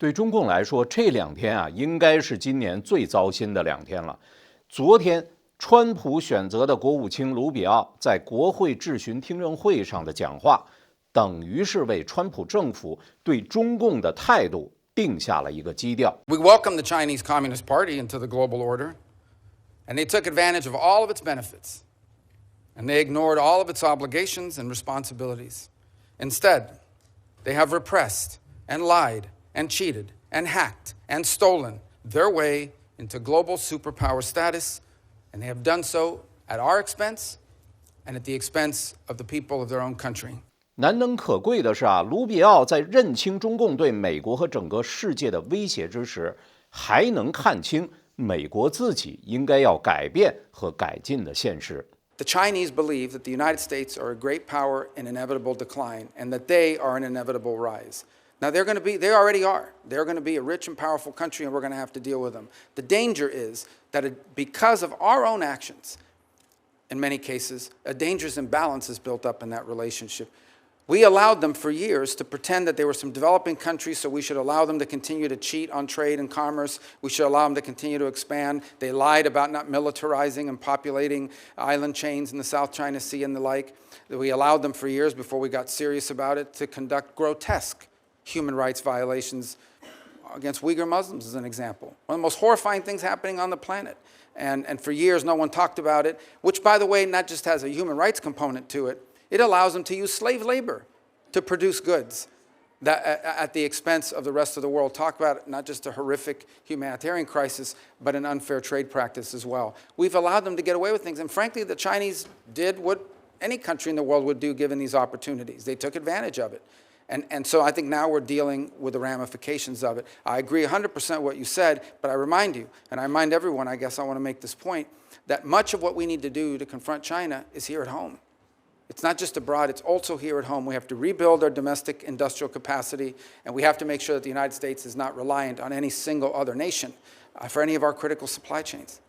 对中共来说，这2天啊，应该是今年最糟心的2天了。昨天，川普选择的国务卿卢比奥在国会质询听证会上的讲话，等于是为川普政府对中共的态度定下了一个基调。We welcome the Chinese Communist Party into the global order, and they took advantage of all of its benefits, and they ignored all of its obligations and responsibilities. Instead, they have repressed and lied and cheated and hacked and stolen their way into global superpower status, and they have done so at our expense and at the expense of the people of their own country. 难能可贵的是啊，卢比奥在认清中共对美国和整个世界的威胁之时，还能看清美国自己应该要改变和改进的现实。The Chinese believe that the United States are a great power in inevitable decline, and that they are an inevitable rise. Now, they already are. They're going to be a rich and powerful country, and we're going to have to deal with them. The danger is that because of our own actions, in many cases, a dangerous imbalance is built up in that relationship. We allowed them for years to pretend that they were some developing countries, so we should allow them to continue to cheat on trade and commerce. We should allow them to continue to expand. They lied about not militarizing and populating island chains in the South China Sea and the like. We allowed them for years, before we got serious about it, to conduct grotesque human rights violations against Uyghur Muslims, as an example. One of the most horrifying things happening on the planet. And for years, no one talked about it, which, by the way, not just has a human rights component to it, it allows them to use slave labor to produce goods that, at the expense of the rest of the world. Talk about not just a horrific humanitarian crisis, but an unfair trade practice as well. We've allowed them to get away with things. And frankly, the Chinese did what any country in the world would do given these opportunities. They took advantage of it. And so I think now we're dealing with the ramifications of it. I agree 100% what you said, but I remind you, and I remind everyone, I guess I want to make this point, that much of what we need to do to confront China is here at home. It's not just abroad, it's also here at home. We have to rebuild our domestic industrial capacity, and we have to make sure that the United States is not reliant on any single other nation for any of our critical supply chains.